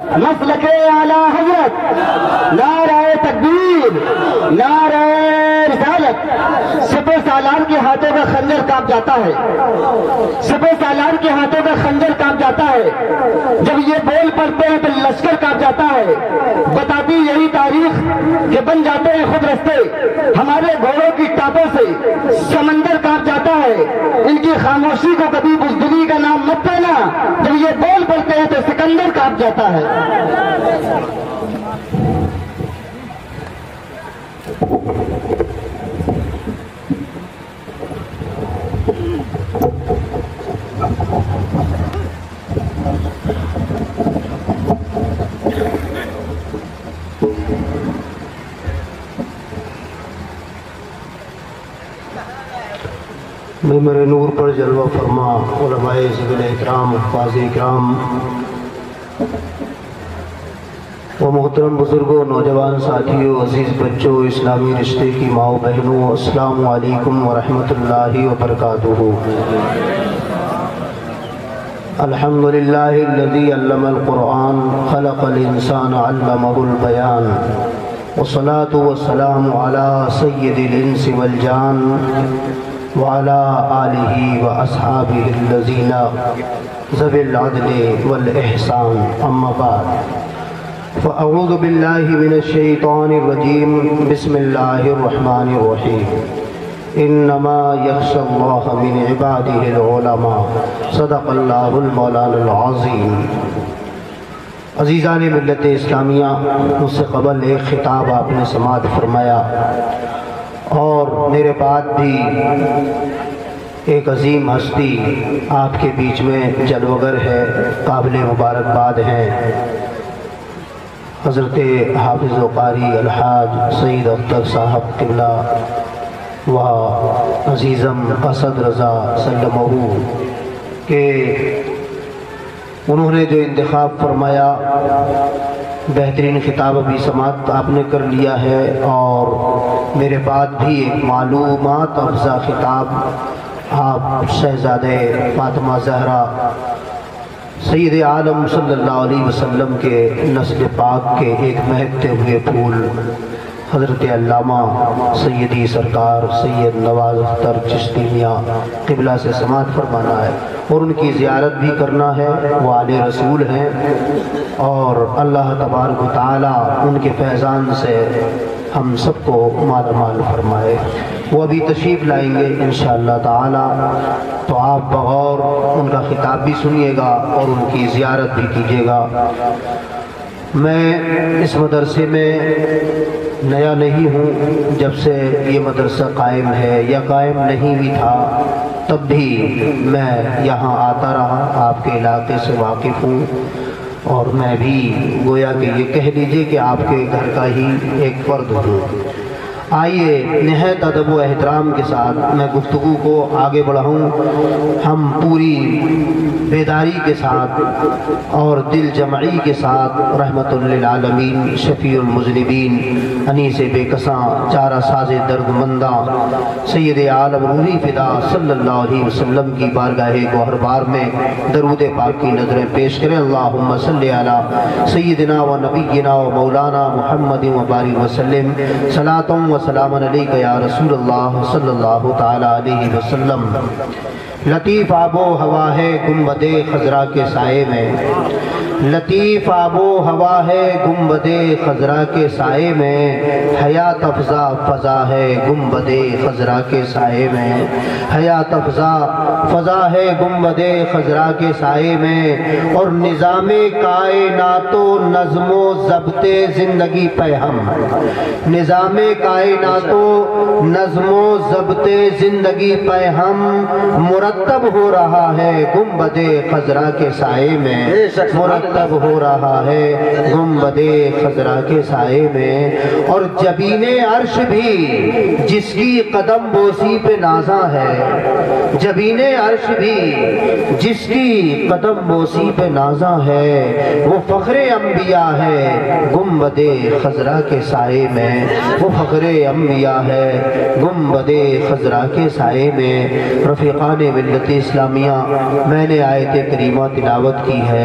مسلک اعلی حضرت، نعرہ تکبیر، نعرہ رسالت۔ سپہ سالار کے ہاتھوں کا خنجر کانپ جاتا ہے، سپہ سالار کے ہاتھوں کا خنجر کانپ جاتا ہے، جب یہ بول پڑتے ہیں تو لشکر کانپ جاتا ہے۔ بتاتی یہی تاریخ کہ بن جاتے ہیں خود رستے، ہمارے گھوڑوں کی ٹاپوں سے سمندر کانپ جاتا ہے۔ ان کی خاموشی کو کبھی بزدلی کا نام مت دینا، جب یہ بول پڑتے ہیں تو سکندر کانپ جاتا ہے۔ ممبر نور پر جلوہ فرما علماء ذوال اکرام، حفاظ اکرام و محترم بزرگوں، نوجوان ساتھیوں، عزیز بچوں، اسلامی رشتے کی ماؤں بہنوں، السلام علیکم ورحمۃ اللہ وبرکاتہ۔ الحمدللہ الذی علم القرآن خلق الانسان علمہ البیان، والصلاة والسلام علی سید الانس والجان وعلى آلہ واصحابہ الذین ذوی العدل والإحسان، اما بعد فاعوذ باللہ من الشیطان الرجیم، بسم اللہ الرحمن الرحیم، انما یخشی اللہ من عبادہ العلماء، صدق اللہ المولانا العظیم۔ عزیزان ملت اسلامیہ، مجھ سے قبل ایک خطاب آپ نے سماعت فرمایا، اور میرے بعد بھی ایک عظیم ہستی آپ کے بیچ میں جلوگر ہے، قابل مبارکباد ہیں، حضرت حافظ و قاری الحاج سید اختر صاحب قبلہ و عزیزم اسد رضا سلمہ، کہ انہوں نے جو انتخاب فرمایا، بہترین خطاب ابھی سماعت آپ نے کر لیا ہے، اور میرے بعد بھی ایک معلومات افزا خطاب آپ شہزادہ فاطمہ زہرا سید عالم صلی اللہ علیہ وسلم کے نسل پاک کے ایک مہکتے ہوئے پھول حضرت علامہ سیدی سرکار سید نواز اختر چشتی میاں قبلہ سے سماعت فرمانا ہے، اور ان کی زیارت بھی کرنا ہے۔ وہ آل رسول ہیں، اور اللہ تبارک و تعالیٰ ان کے فیضان سے ہم سب کو مالا مال فرمائے۔ وہ ابھی تشریف لائیں گے انشاءاللہ تعالیٰ، تو آپ بغور ان کا خطاب بھی سنیے گا اور ان کی زیارت بھی کیجیے گا۔ میں اس مدرسے میں نیا نہیں ہوں، جب سے یہ مدرسہ قائم ہے یا قائم نہیں بھی تھا تب بھی میں یہاں آتا رہا، آپ کے علاقے سے واقف ہوں، اور میں بھی گویا کہ یہ کہہ لیجئے کہ آپ کے گھر کا ہی ایک فرد ہوں۔ آئیے نہایت ادب و احترام کے ساتھ میں گفتگو کو آگے بڑھاؤں۔ ہم پوری بیداری کے ساتھ اور دل جمعی کے ساتھ رحمت للعالمین، شفیع المذنبین، انیس بے کساں، چارہ ساز درد منداں، سید عالم روحی فدا صلی اللہ علیہ وسلم کی بارگاہ گوہر بار میں درود پاک کی نظریں پیش کریں۔ اللہم صلی علی سیدنا و نبینا و مولانا محمد و بارک وسلم، صلاۃ و سلام علیک یا رسول اللہ صلی اللہ تعالی علیہ وسلم۔ لطیف آب و ہوا ہے گنبد خضرا کے سائے میں، لطیف آب و ہوا ہے گنبد خضرا کے سائے میں، حیات افزا فضا ہے گنبد خضرا کے سائے میں، حیات افزا فضا ہے گنبد خضرا کے سائے میں، اور نظام کائنات و نظم و ضبط زندگی پہ ہم، نظام کائنات و نظم و ضبط زندگی پہ ہم مرتب ہو رہا ہے گنبد خضرا کے سائے میں، مرتب ہو رہا ہے گنبد خضرا کے سائے میں، اور جبین عرش بھی جس کی قدم بوسی پہ نازاں ہے، جبین عرش بھی جس کی قدم بوسی پہ نازاں ہے، وہ فخر انبیاء ہے گنبد خضرا کے سائے میں، وہ فخر انبیاء ہے گنبد خضرا کے سائے میں۔ رفیقان ملت اسلامیہ، میں نے آیت کریمہ تلاوت کی ہے،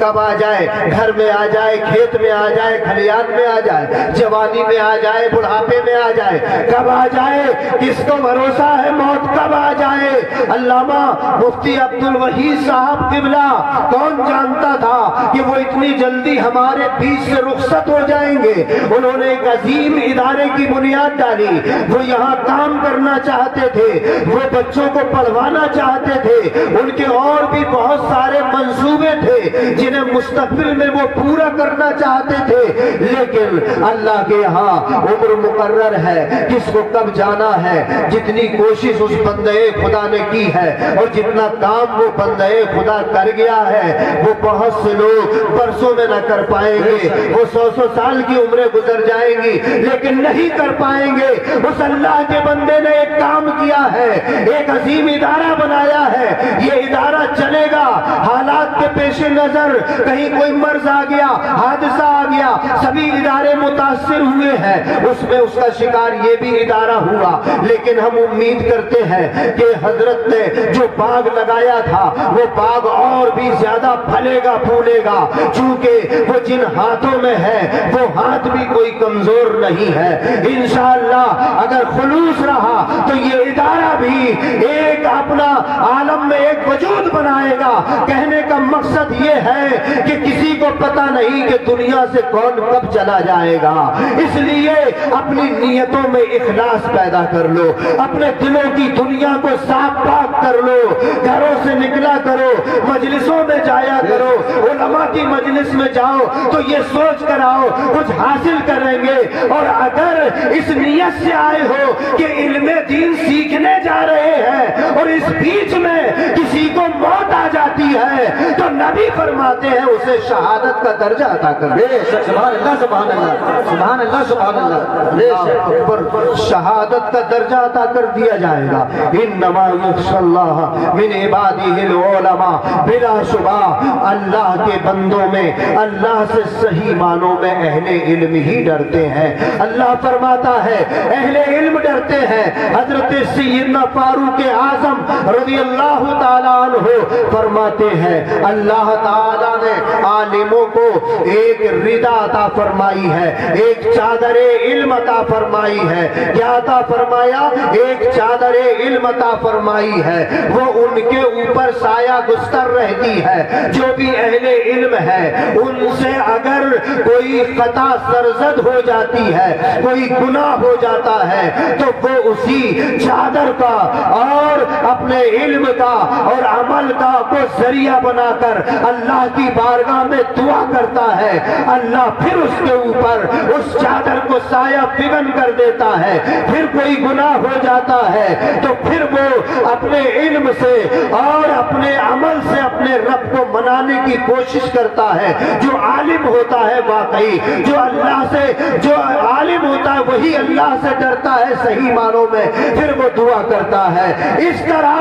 کب آ جائے، گھر میں آ جائے، کھیت میں آ جائے، کھلیان میں آ جائے، جوانی میں آ جائے، بڑھاپے میں آ جائے، کب آ جائے کس کو بھروسہ ہے موت کب آ جائے۔ علامہ مفتی عبدالوحید صاحب قبلہ کون جانتا تھا کہ وہ اتنی جلدی ہمارے بیچ سے رخصت ہو جائیں گے۔ انہوں نے ایک عظیم ادارے کی بنیاد ڈالی، وہ یہاں کام کرنا چاہتے تھے، وہ بچوں کو پڑھوانا چاہتے تھے، ان کے اور بھی بہت سارے منصوبے تھے جنہیں مستقبل میں وہ پورا کرنا چاہتے تھے، لیکن اللہ کے یہاں عمر مقرر ہے، کس کو کب جانا ہے۔ جتنی کوشش اس بندے خدا نے کی ہے اور جتنا کام وہ بندے خدا کر گیا ہے، وہ بہت سے لوگ برسوں میں نہ کر پائیں گے، وہ 100 سال کی عمریں گزر جائیں گی لیکن نہیں کر پائیں گے۔ اس اللہ کے بندے نے ایک کام کیا ہے، ایک عظیم ادارہ بنایا ہے، یہ ادارہ چلے گا۔ حالات کے پیش نظر کہیں کوئی مرض آ گیا، حادثہ آ گیا، سبھی ادارے متاثر ہوئے ہیں، اس میں اس کا شکار یہ بھی ادارہ ہوا، لیکن ہم امید کرتے ہیں کہ حضرت نے جو باغ لگایا تھا وہ باغ اور بھی زیادہ پھلے گا پھولے گا، چونکہ وہ جن ہاتھوں میں ہے وہ ہاتھ بھی کوئی کمزور نہیں ہے۔ انشاءاللہ اگر خلوص رہا تو یہ ادارہ بھی ایک اپنا عالم میں ایک وجود بنائے گا۔ کہنے کا مقصد یہ ہے کہ کسی کو پتہ نہیں کہ دنیا سے کون کب چلا جائے گا، اس لیے اپنی نیتوں میں اخلاص پیدا کر لو، اپنے دلوں کی دنیا کو صاف پاک کر لو، گھروں سے نکلا کرو، مجلسوں میں جایا کرو، علماء کی مجلس میں جاؤ تو یہ سوچ کر آؤ کچھ حاصل کریں گے، اور اگر اس نیت سے آئے ہو کہ علم دین سیکھنے جا رہے ہیں اور اس بیچ میں کسی کو موت آ جاتی ہے تو نبی فرماتے ہیں اسے شہادت کا درجہ عطا کر دے۔ سبحان اللہ سبحان اللہ سبحان اللہ سبحان اللہ، پر شہادت کا درجہ عطا کر دیا جائے گا۔ انما یخشی اللہ من عبادہ العلماء، بلا شبہ اللہ کے بندوں میں اللہ سے صحیح معنوں میں اہل علم ہی ڈرتے ہیں۔ اللہ فرماتا ہے اہل علم ڈرتے ہیں۔ حضرت سیدنا فاروق اعظم رضی اللہ تعالیٰ عنہ فرماتے ہیں اللہ تعالیٰ نے عالموں کو ایک ردا عطا فرمائی ہے، ایک چادر علم عطا فرمائی ہے۔ کیا عطا فرمایا؟ ایک چادر علم عطا فرمائی ہے، وہ ان کے اوپر سایہ گستر رہتی ہے۔ جو بھی اہل علم ہے ان سے اگر کوئی خطا سرزد ہو جاتی ہے، کوئی گناہ ہو جاتا ہے تو وہ اسی چادر کا اور اپنے علم کا اور عمل کا کو ذریعہ بنا کر اللہ کی بارگاہ میں دعا کرتا ہے، اللہ پھر اس کے اوپر اس چادر کو سایہ فگن کر دیتا ہے۔ پھر کوئی گناہ ہو جاتا ہے تو پھر وہ اپنے علم سے اور اپنے عمل سے اپنے رب کو منانے کی کوشش کرتا ہے۔ جو عالم ہوتا ہے واقعی، جو اللہ سے جو عالم ہوتا ہے وہی اللہ سے ڈرتا ہے صحیح معنوں میں، پھر وہ دعا کرتا ہے۔ اس طرح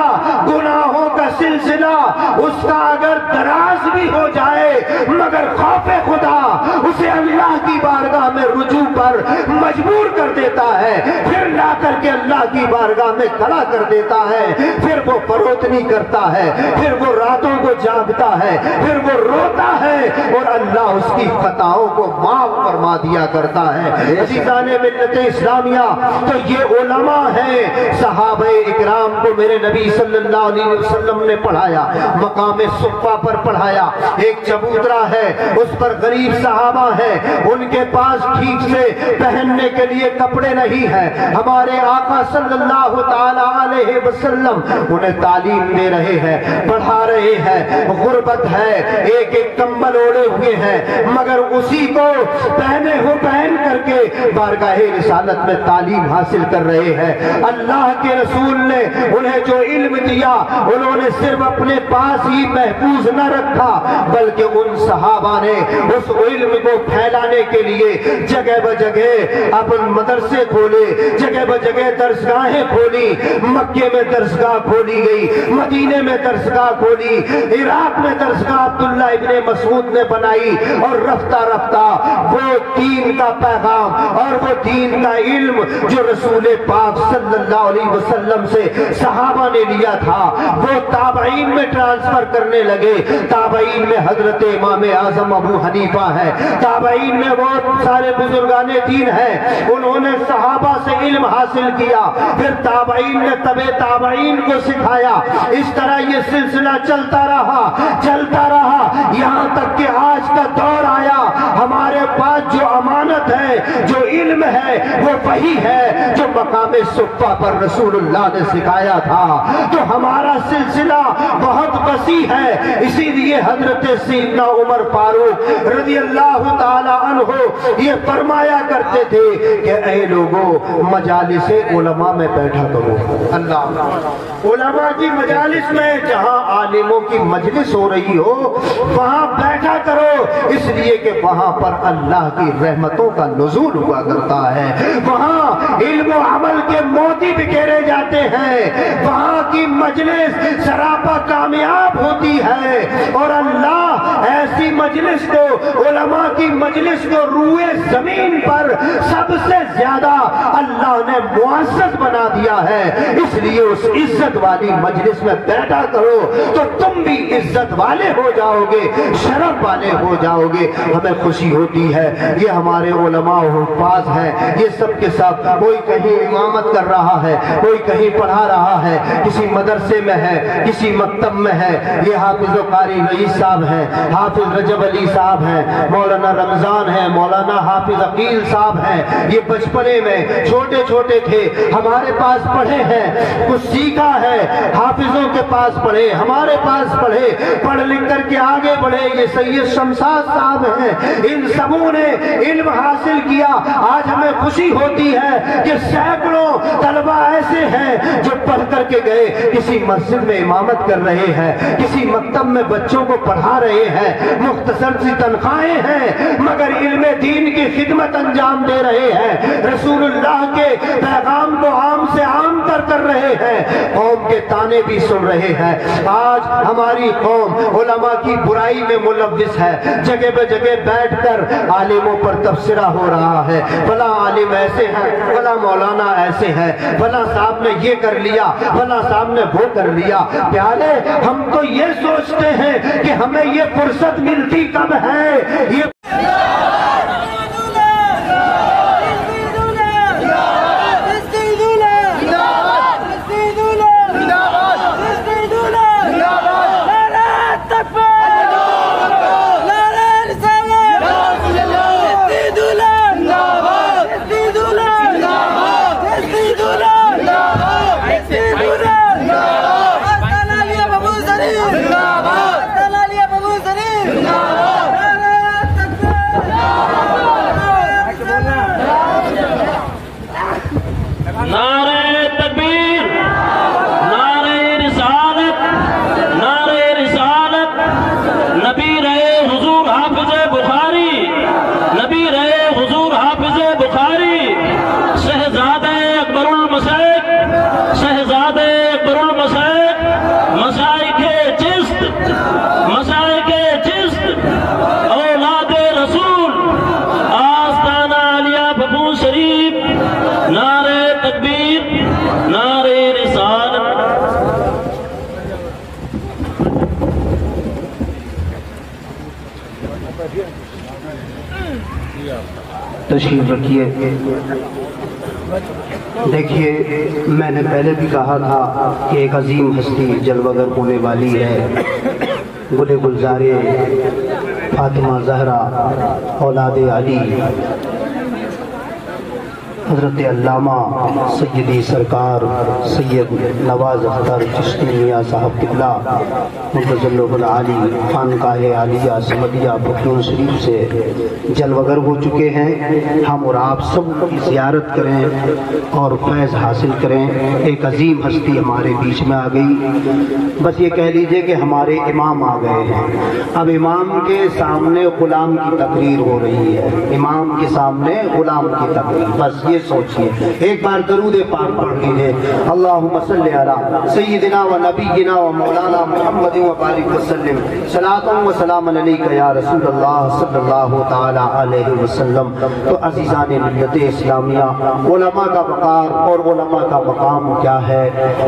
گناہوں کا سلسلہ اس کا اگر دراز بھی ہو جائے مگر خوف خدا اسے اللہ کی بارگاہ میں رجوع پر مجبور کر دیتا ہے، پھر لا کر کے اللہ کی بارگاہ میں کھڑا کر دیتا ہے، پھر وہ فروتنی کرتا ہے، پھر وہ راتوں کو جاگتا ہے، پھر وہ روتا ہے اور اللہ اس کی خطاؤں کو معاف فرما دیا کرتا ہے۔ عزیزان ملت اسلامیہ، تو یہ علماء ہیں، صحابہ اکرام کو میرے نبی صلی اللہ علیہ وسلم نے پڑھایا، مقام صفہ پر پڑھایا۔ ایک چبوترا ہے، اس پر غریب صحابہ ہیں، ان کے پاس ٹھیک سے پہننے کے لیے کپڑے نہیں ہیں، ہمارے آقا صلی اللہ تعالی علیہ وسلم انہیں تعلیم دے رہے ہیں، پڑھا رہے ہیں، غربت ہے، ایک ایک کمبل اوڑے ہوئے ہیں، مگر اسی کو پہن کر کے بارگاہ رسالت میں تعلیم حاصل کر رہے ہیں۔ اللہ کے رسول نے انہیں جو علم دیا انہوں نے صرف اپنے پاس ہی محفوظ نہ رکھا بلکہ ان صحابہ نے اس علم کو پھیلانے کے لیے جگہ بجگہ اپنے مدرسے کھولے، جگہ بجگہ درسگاہیں کھولی، مکے میں درسگاہ کھولی گئی، مدینے میں درسگاہ کھولی، عراق میں درسگاہ درسگاہ عبداللہ ابن مسعود نے بنائی، اور رفتہ رفتہ وہ دین کا پیغام اور وہ دین کا علم جو رسول پاک صلی اللہ علیہ وسلم سے صحابہ نے لیا تھا وہ تابعین میں ٹرانسفر کرنے لگے۔ تابعین میں حضرت امام اعظم ابو حنیفہ ہے، تابعین میں بہت سارے بزرگان دین ہیں، انہوں نے صحابہ سے علم حاصل کیا، پھر تابعین نے تبع تابعین کو سکھایا۔ اس طرح یہ سلسلہ چلتا رہا یہاں تک کہ آج کا دور آیا۔ ہمارے پاس جو امانت ہے، جو علم ہے، وہ وہی ہے جو مقام صفہ پر رسول اللہ نے سکھایا تھا۔ تو ہمارا سلسلہ بہت وسیع ہے، اسی لیے حضرت سیدنا عمر فاروق رضی اللہ تعالی عنہ یہ فرمایا کرتے تھے کہ اے لوگوں مجالس علماء میں بیٹھا کرو۔ اللہ علماء کی مجالس میں جہاں عالموں کی مجلس ہو رہی ہو وہاں بیٹھا کرو، اس لیے کہ وہاں پر اللہ کی رحمتوں کا نزول ہوا کرتا ہے، وہاں علم و عمل کے موتی بکھیرے جاتے ہیں، وہاں کی مجلس سراپا کامیاب ہوتی ہے، اور اللہ ایسی مجلس کو، علماء کی مجلس کو روئے زمین پر سب سے زیادہ اللہ نے معزز بنا دیا ہے۔ اس لیے اس عزت والی مجلس میں بیٹھا کرو تو تم بھی عزت والے ہو جاؤ گے، شرف والے ہو جاؤ گے۔ ہمیں خوشی ہوتی ہے، یہ ہمارے علماء و حفاظ ہیں، یہ سب کے ساتھ کوئی کہیں امامت کر رہا ہے، کوئی کہیں پڑھا رہا ہے، کسی مدرسے میں ہے، کسی مکتب میں ہے۔ یہ حافظ و قاری رئیس صاحب ہیں، حافظ رجب علی صاحب ہیں، مولانا رمضان ہیں، مولانا حافظ عقیل صاحب ہیں۔ یہ بچپنے میں چھوٹے چھوٹے تھے، ہمارے پاس پڑھے ہیں، کچھ سیکھا ہے، حافظوں کے پاس پڑھے، ہمارے پاس پڑھے، پڑھ لکھ کر کے آگے بڑھے۔ یہ سید شمشاد صاحب ہیں، ان سبوں نے علم حاصل کیا۔ آج ہمیں خوشی ہوتی ہے کہ سینکڑوں طلبہ ایسے ہیں جو پڑھ کر کے گئے، کسی مسجد میں امامت کر رہے ہیں، کسی مکتب میں بچوں کو پڑھا رہے ہیں، مختصر سی تنخواہیں ہیں مگر علم دین کی خدمت انجام دے رہے ہیں، رسول اللہ کے پیغام کو عام سے عام کر رہے ہیں، قوم کے تانے بھی سن رہے ہیں۔ آج ہماری قوم علماء کی برائی میں ملوث ہے، جگہ بہ جگہ بیٹھ کر عالموں پر تبصرہ ہو رہا ہے، فلاں عالم ایسے ہیں، فلاں مولانا ایسے ہیں، فلاں صاحب نے یہ کر لیا، فلاں صاحب نے وہ کر لیا۔ پیارے ہم تو یہ سوچتے ہیں کہ ہمیں یہ فرصت ملتی کب ہے، یہ تشریف رکھیے۔ دیکھیے میں نے پہلے بھی کہا تھا کہ ایک عظیم ہستی جلوہ گر ہونے والی ہے، گل گلزار فاطمہ زہرا اولاد علی، حضرت علامہ سیدی سرکار سید نواز اختر چشتی میاں صاحب قبلہ متظلف العالی خانقاہ عالیہ سمدیہ پختون شریف سے جلوگر ہو چکے ہیں۔ ہم اور آپ سب کی زیارت کریں اور فیض حاصل کریں۔ ایک عظیم ہستی ہمارے بیچ میں آ گئی، بس یہ کہہ لیجئے کہ ہمارے امام آ گئے ہیں۔ اب امام کے سامنے غلام کی تقریر ہو رہی ہے، امام کے سامنے غلام کی تقریر، بس یہ یہ سوچیے. ایک بار درود پاک پڑھ لیجیے. اللہم صلی علی سیدنا و نبینا و مولانا محمد و بارک وسلم. صلاۃ و سلام علیک یا رسول اللہ صلی اللہ تعالی علیہ وسلم. تو عزیزان ملت اسلامیہ، علماء کا وقار اور علماء کا مقام کیا ہے،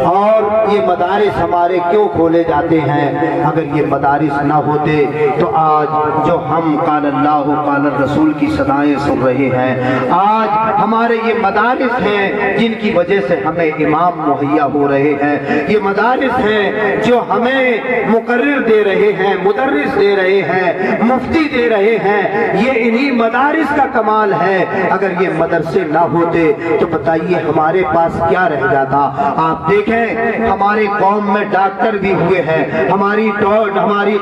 اور یہ مدارس ہمارے کیوں کھولے جاتے ہیں؟ اگر یہ مدارس نہ ہوتے تو آج جو ہم قال اللہ قال الرسول کی صدائیں سن رہے ہیں، آج ہمارے یہ مدارس ہیں جن کی وجہ سے ہمیں امام مہیا ہو رہے ہیں. یہ مدارس ہیں جو ہمیں مقرر دے رہے ہیں، مدرس دے رہے ہیں، مفتی دے رہے ہیں. یہ انہی مدارس کا کمال ہے. اگر یہ مدرسے نہ ہوتے تو بتائیے ہمارے پاس کیا رہ جاتا؟ آپ دیکھیں ہماری قوم میں ڈاکٹر بھی ہوئے ہیں، ہماری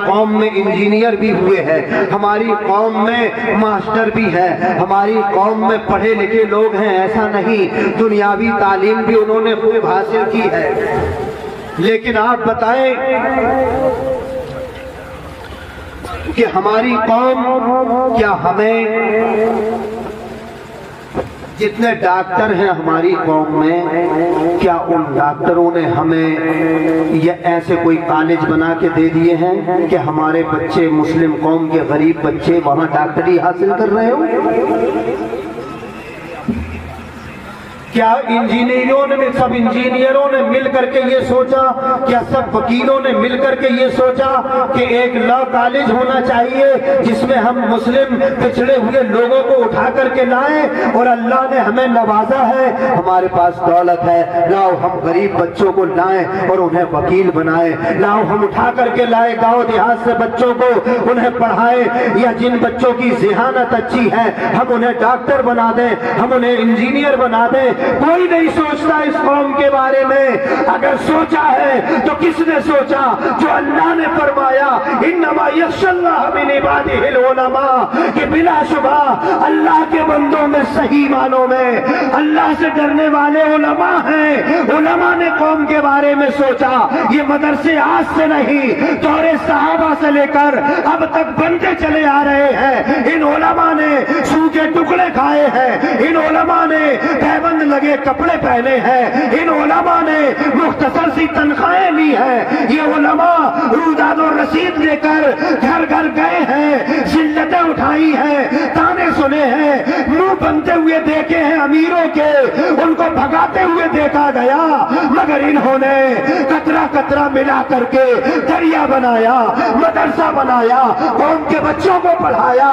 قوم میں انجینئر بھی ہوئے ہیں، ہماری قوم میں ماسٹر بھی ہے، ہماری قوم میں پڑھے لکھے لوگ ہیں. ایسا نہیں، دنیاوی تعلیم بھی انہوں نے خوب حاصل کی ہے. لیکن آپ بتائیں کہ ہماری قوم، کیا ہمیں جتنے ڈاکٹر ہیں ہماری قوم میں، کیا ان ڈاکٹروں نے ہمیں یہ ایسے کوئی کالج بنا کے دے دیے ہیں کہ ہمارے بچے، مسلم قوم کے غریب بچے وہاں ڈاکٹری حاصل کر رہے ہو؟ کیا سب انجینئروں نے مل کر کے یہ سوچا؟ کیا سب وکیلوں نے مل کر کے یہ سوچا کہ ایک لا کالج ہونا چاہیے جس میں ہم مسلم پچھڑے ہوئے لوگوں کو اٹھا کر کے لائیں؟ اور اللہ نے ہمیں نوازا ہے، ہمارے پاس دولت ہے، لاؤ ہم غریب بچوں کو لائیں اور انہیں وکیل بنائیں. لاؤ ہم اٹھا کر کے لائیں گاؤں دیہات سے بچوں کو، انہیں پڑھائیں. یا جن بچوں کی ذہانت اچھی ہے ہم انہیں ڈاکٹر بنا دیں، ہم انہیں انجینئر بنا دیں. کوئی نہیں سوچتا اس قوم کے بارے میں. اگر سوچا ہے تو کس نے سوچا؟ جو اللہ نے فرمایا انما یخشی اللہ من عبادہ العلماء، کہ بلا شبہ اللہ کے بندوں میں صحیح معنوں میں اللہ سے ڈرنے والے علماء ہیں. علماء نے قوم کے بارے میں سوچا. یہ مدرسے آج سے نہیں، دور صحابہ سے لے کر اب تک بنتے چلے آ رہے ہیں. ان علماء نے سو کے ٹکڑے کھائے ہیں، ان علماء نے پیبند لگے کپڑے پہنے ہیں، ان علماء نے مختصر سی تنخواہیں لی ہیں. یہ علماء روداد و رسید لے کر گھر گھر گئے ہیں، ذلتیں اٹھائی ہیں، تانے سنے ہیں، منہ بنتے ہوئے دیکھے ہیں امیروں کے، ان کو بھگاتے ہوئے دیکھا گیا. مگر انہوں نے قطرہ قطرہ ملا کر کے دریا بنایا، مدرسہ بنایا، قوم کے بچوں کو پڑھایا.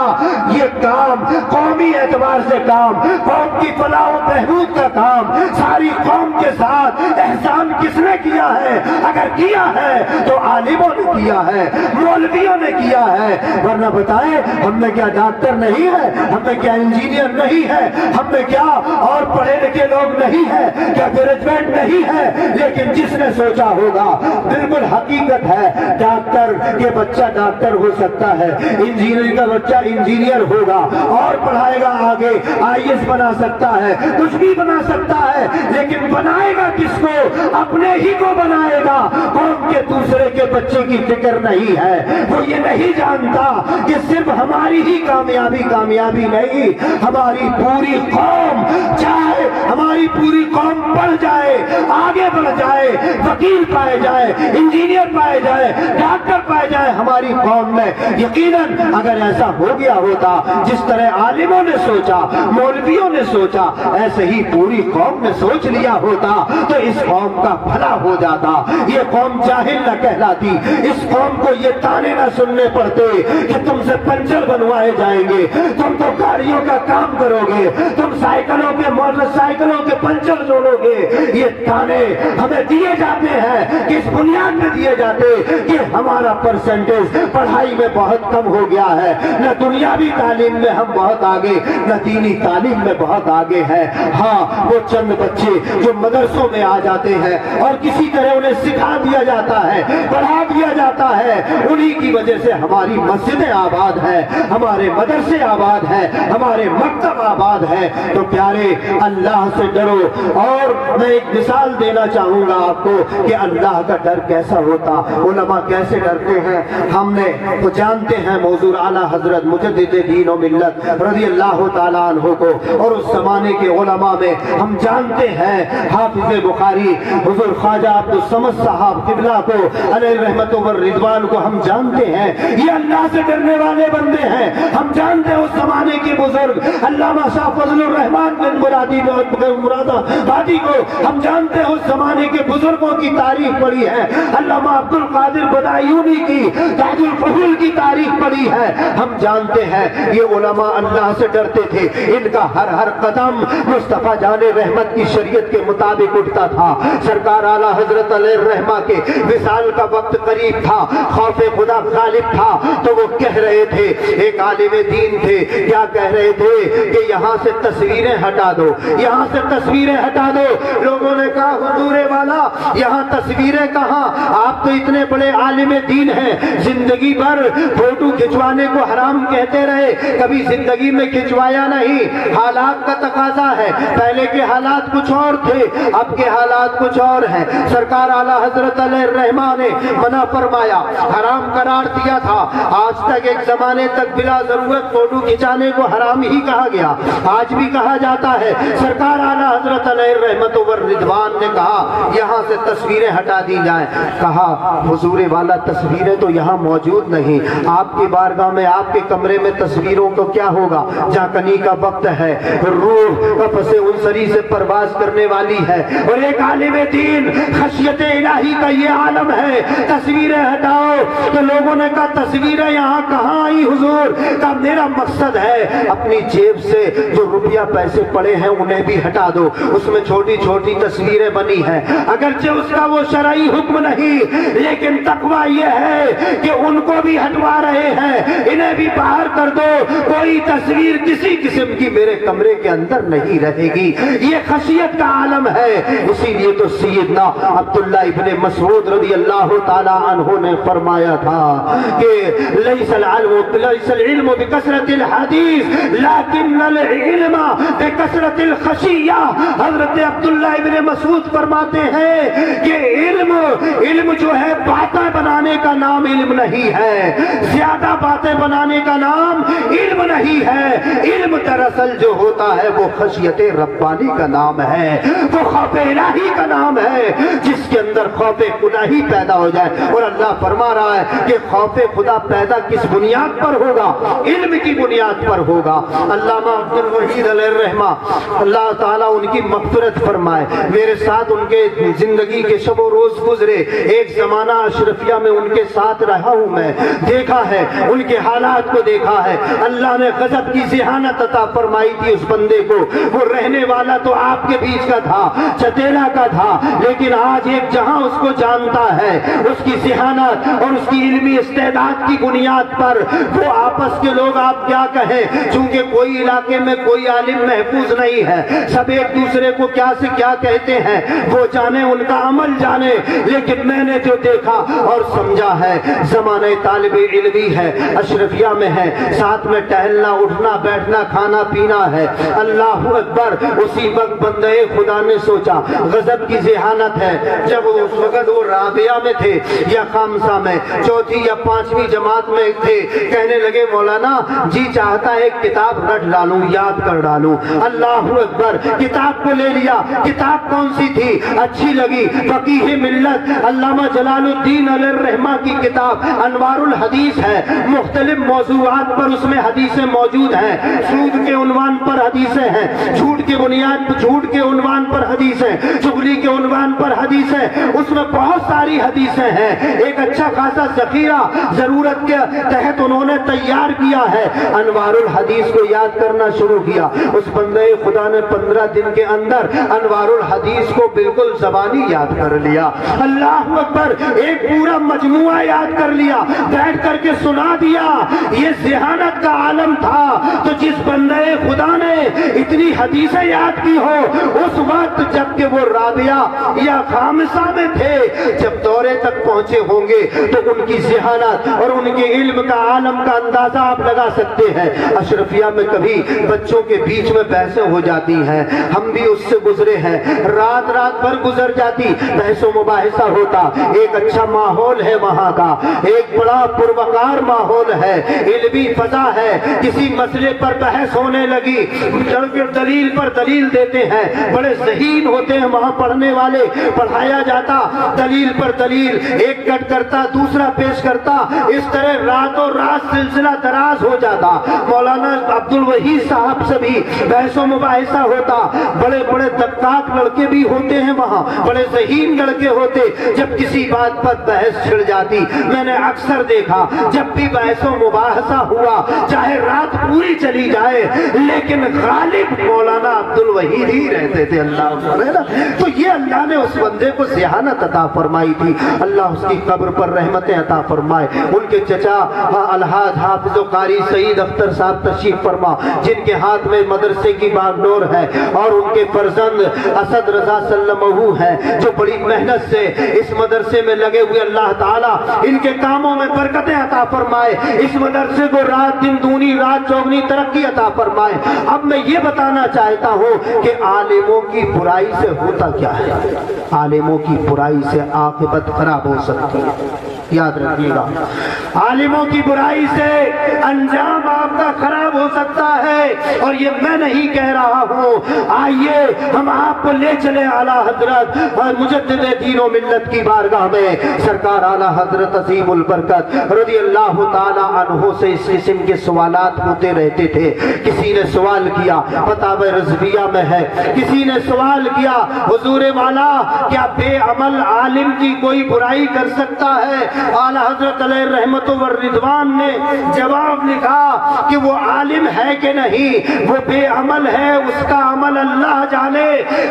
یہ کام قومی اعتبار سے کام، قوم کی فلاح و بہبود کا کام، ساری قوم کے ساتھ احسان کس نے کیا ہے؟ اگر کیا ہے تو عالموں نے کیا ہے، مولویوں نے کیا ہے. ورنہ بتائیں ہم میں کیا ڈاکٹر نہیں ہے، ہم میں کیا انجینئر نہیں ہے، ہم میں کیا اور پڑھے لکھے لوگ نہیں ہے، کیا گریجویٹ نہیں ہے؟ لیکن جس نے سوچا ہوگا، بالکل حقیقت ہے، ڈاکٹر کے بچہ ڈاکٹر ہو سکتا ہے، انجینئر کا بچہ انجینئر ہوگا اور پڑھائے گا آگے، IAS بنا سکتا ہے، کچھ بھی بنا سکتا ہے. لیکن بنائے گا کس کو؟ اپنے ہی کو بنائے گا. قوم کے دوسرے کے بچے کی فکر نہیں ہے. وہ یہ نہیں جانتا کہ صرف ہماری ہی کامیابی نہیں، ہماری پوری قوم، چاہے ہماری پوری قوم پڑھ جائے، آگے بڑھ جائے، وکیل پائے جائے، انجینئر پائے جائے، ڈاکٹر پائے جائے ہماری قوم میں. یقیناً اگر ایسا ہو گیا ہوتا جس طرح عالموں نے سوچا، مولویوں نے سوچا، ایسے ہی پوری قوم نے سوچ لیا ہوتا تو اس قوم کا بھلا ہو جاتا. یہ قوم جاہل نہ کہلاتی، اس قوم کو یہ تانے نہ سننے پڑتے کہ تم سے پنچر بنوائے جائیں گے، تم تو گاڑیوں کا کام کرو گے، تم سائیکلوں کے موٹر سائیکلوں کے پنچر جوڑو گے. یہ تانے ہمیں دیے جاتے ہیں، کس بنیاد میں دیے جاتے کہ ہمارا پرسنٹیج پڑھائی میں بہت کم ہو گیا ہے. نہ دنیاوی تعلیم میں ہم بہت آگے، نہ دینی تعلیم میں بہت آگے ہے. ہاں وہ چند بچے جو مدرسوں میں آ جاتے ہیں اور کسی طرح انہیں سکھا دیا جاتا ہے، پڑھا دیا جاتا جاتا ہے, انہی کی وجہ سے ہماری مسجدیں آباد ہیں, ہمارے مدرسے آباد ہیں, ہمارے مکتب آباد ہیں. تو پیارے اللہ سے ڈرو. اور میں ایک مثال دینا چاہوں گا آپ کو کہ اللہ کا ڈر کیسا ہوتا, علماء کیسے ڈرتے ہیں. ہم نے تو جانتے ہیں موضوع اعلیٰ حضرت مجدد دین و ملت رضی اللہ تعالیٰ عنہ کو, اور اس زمانے کے علماء میں ہم جانتے ہیں حافظ بخاری حضور خواجہ عبد الصمد صاحب قبلہ کو علیہ رحمت و رضوان کو ہم جانتے ہیں. یہ اللہ سے ڈرنے والے بندے ہیں. ہم جانتے ہیں اس زمانے کے بزرگ علامہ شاہ فضل الرحمان بن مراد آبادی کو, ہم جانتے ہیں اس زمانے کے بزرگوں کی تاریخ پڑھی ہے. علامہ عبد القادر بدایونی کی تاج الفضول کی تاریخ پڑھی ہے. ہم جانتے ہیں یہ علماء اللہ سے ڈرتے تھے. ان کا ہر قدم مصطفیٰ جان رحمت کی شریعت کے مطابق اٹھتا تھا. سرکار اعلیٰ حضرت علیہ الرحمہ کے وصال کا وقت قریب تھا, خوف خدا غالب تھا, تو وہ کہہ رہے تھے, ایک عالم دین تھے, کیا کہہ رہے تھے کہ یہاں سے تصویریں ہٹا دو, یہاں سے تصویریں ہٹا دو. لوگوں نے کہا حضور والا یہاں تصویریں کہاں, آپ تو اتنے بڑے عالم دین ہیں, زندگی بھر فوٹو کھچوانے کو حرام کہتے رہے, کبھی زندگی میں کھچوایا نہیں. حالات کا تقاضا ہے, پہلے کے حالات کچھ اور تھے, اب کے حالات کچھ اور ہیں. سرکار اعلیٰ حضرت علیہ الرحمٰ نے منع فرمایا, حرام قرار دیا تھا. آج تک ایک زمانے تک بلا ضرورت فوٹو کھچانے کو حرام ہی کہا گیا, آج بھی کہا جاتا ہے. سرکار اعلیٰ حضرت علیہ الرحمت و رضوان نے کہا یہاں سے تصویریں ہٹا دی جائیں. کہا حضور والا تصویریں تو یہاں موجود نہیں, آپ کی بارگاہ میں آپ کے کمرے میں تصویروں کو کیا ہوگا, جہاں کنی کا وقت ہے, روح کا پس انصری سے پرواز کرنے والی ہے, اور ایک عالم دین خشیت الہی کا یہ عالم ہے, تصویریں ہٹاؤ. تو لوگوں نے کہا تصویریں یہاں کہاں آئی حضور. کہا میرا مقصد ہے اپنی جیب سے جو روپیہ پیسے پڑے ہیں انہیں بھی ہٹا دو. اس میں چھوٹی چھوٹی تصویریں بنی ہیں, اگرچہ اس کا وہ شرعی حکم نہیں, لیکن تقویٰ یہ ہے کہ ان کو بھی ہٹوا رہے ہیں, انہیں بھی باہر کر دو. کوئی تصویر کسی قسم کی میرے کمرے کے اندر نہیں رہے گی. یہ خشیت کا عالم ہے. اسی لیے تو سیدنا عبداللہ ابن مسعود رضی اللہ تعالیٰ عنہ نے فرمایا تھا کہ لیس العلم بکثرت الحدیث لیکن العلم بکثرت الخشیہ. حضرت عبداللہ ابن مسعود فرماتے ہیں کہ علم جو ہے باتیں بنانے کا نام علم نہیں ہے, زیادہ باتیں بنانے کا نام علم نہیں ہے. علم دراصل جو ہوتا ہے وہ خشیت ربانی کا نام ہے, وہ خوف الہی کا نام ہے, جس کے اندر خوف الہی پیدا ہو جائے. اور اللہ فرما رہا ہے کہ خوف خدا پیدا کس بنیاد پر ہوگا, علم کی بنیاد پر ہوگا. علامہ عبد الوحید علیہ الرحمہ اللہ تعالیٰ ان کی مغفرت فرمائے, میرے ساتھ ان کے زندگی کے شب و روز گزرے. ایک زمانہ اشرفیہ میں ان کے ساتھ رہا ہوں, میں دیکھا ہے, ان کے حالات کو دیکھا ہے. اللہ نے غضب کی ذہانت عطا فرمائی تھی اس بندے کو. وہ رہنے والا تو آپ کے بیچ کا تھا, چتیلا کا تھا, لیکن آج ایک جہاں اس کو جانتا ہے. اس کی ذہانت اور اس کی علمی استعداد کی بنیاد پر وہ آپس کے لوگ آپ کیا کہیں, چونکہ کوئی علاقے میں کوئی عالم محفوظ نہیں ہے, سب ایک دوسرے کو کیا سے کیا کہتے ہیں وہ جانے, ان کا عمل جانے. لیکن میں نے جو دیکھا اور سمجھا ہے, زمانہ طالب علمی ہے, اشرفیہ میں ہے, ساتھ میں ٹہلنا اٹھنا بیٹھنا کھانا پینا ہے. اللہ اکبر. اسی وقت بندے خدا نے سوچا غضب کی ذہانت ہے. جب اس وقت وہ رابعہ میں تھے یا خامسہ میں, چوتھی یا پانچویں جماعت میں تھے, کہنے لگے مولانا جی چاہتا ہے ایک کتاب رٹ ڈالوں, یاد کر ڈالوں. اللہ اکبر. کتاب کو لے لیا. کتاب کون سی تھی, اچھی لگی, فقیہ ملت علامہ جلال الدین علیہ الرحمہ کی کتاب انوار الحدیث ہے. مختلف موضوعات پر اس میں حدیثیں موجود ہیں. سود کے عنوان پر حدیثیں ہیں, جھوٹ کے عنوان پر حدیثیں, چغلی کے عنوان پر حدیثیں. اس میں بہت ساری حدیثیں ہیں. ایک اچھا خاصا ذخیرہ ضرورت کے تحت انہوں نے تیار کیا ہے. انوار الحدیث کو یاد کرنا شروع کیا. اس بندے خدا نے 15 دن کے اندر انوار الحدیث کو بالکل زبانی یاد کر لیا. اللہ اکبر. ایک پورا مجموعہ یاد کر لیا, بیٹھ کر کے سنا دیا. یہ ذہانت کا عالم تھا. تو جس بندے خدا نے اتنی حدیثیں یاد کی ہو, اس وقت جب کہ وہ رابعہ یا خامسہ میں تھے, جب دورے تک پہنچے ہوں ہوں گے تو ان کی ذہانت اور ان کے علم کا عالم کا اندازہ آپ لگا سکتے ہیں۔ اشرفیہ میں کبھی بچوں کے بیچ میں بحثیں ہو جاتی ہیں، ہم بھی اس سے گزرے ہیں، رات رات بھر گزر جاتی، بحث و مباحثہ ہوتا، ایک اچھا ماحول ہے وہاں کا، ایک بڑا پروقار ماحول ہے، علمی فضا ہے، کسی مسئلے پر بحث ہونے لگی، دلیل پر دلیل دیتے ہیں، بڑے ذہین ہوتے ہیں وہاں پڑھنے والے، پڑھایا جاتا، دلیل پر دلیل ایک کٹ کرتا دوسرا پیش کرتا، اس طرح راتوں رات سلسلہ دراز ہو جاتا۔ مولانا عبدالوحید صاحب سے بھی بحث و مباحثہ ہوتا، بڑے بڑے دقاق لڑکے بھی ہوتے ہیں وہاں، بڑے ذہین لڑکے ہوتے، جب کسی بات پر بحث چھڑ جاتی، میں نے اکثر دیکھا جب بھی بحث و مباحثہ ہوا چاہے رات پوری چلی جائے لیکن غالب مولانا عبدالوحید ہی رہتے تھے۔ اللہ تو یہ اللہ نے اس بندے کو ذہانت عطا فرمائی تھی، اللہ اس کی قبر پر رحمتیں عطا فرمائے۔ ان کے چچا الحاج حافظ و قاری سعید اختر صاحب تشریف فرما، جن کے ہاتھ میں مدرسے کی باغ ڈور ہے، اور ان کے فرزند اسد رضا سلمہ ہے جو بڑی محنت سے اس مدرسے میں لگے ہوئے، اللہ تعالیٰ ان کے کاموں میں برکتیں عطا فرمائے، اس مدرسے کو رات دن دونی رات چوگنی ترقی عطا فرمائے۔ اب میں یہ بتانا چاہتا ہوں کہ عالموں کی برائی سے ہوتا کیا ہے، عالموں کی برائی سے عاقبت خراب ہو سکتی ہے، یاد رکھیے گا، عالموں کی برائی سے انجام آپ کا خراب ہو سکتا ہے، اور یہ میں نہیں کہہ رہا ہوں۔ آئیے ہم آپ کو لے چلے اعلیٰ حضرت مجدد دین و ملت کی بارگاہ میں، سرکار اعلیٰ حضرت عظیم البرکت رضی اللہ تعالی عنہ سے اس قسم کے سوالات ہوتے رہتے تھے۔ کسی نے سوال کیا، فتاوی رضویہ میں ہے، کسی نے سوال کیا حضور والا کیا بے عمل عالم کی کوئی برائی کر سکتا ہے؟ اعلیٰ حضرت علیہ رحمت و رضوان نے جواب لکھا کہ وہ عالم ہے کہ نہیں، وہ بے عمل ہے، اس کا عمل اللہ جانے،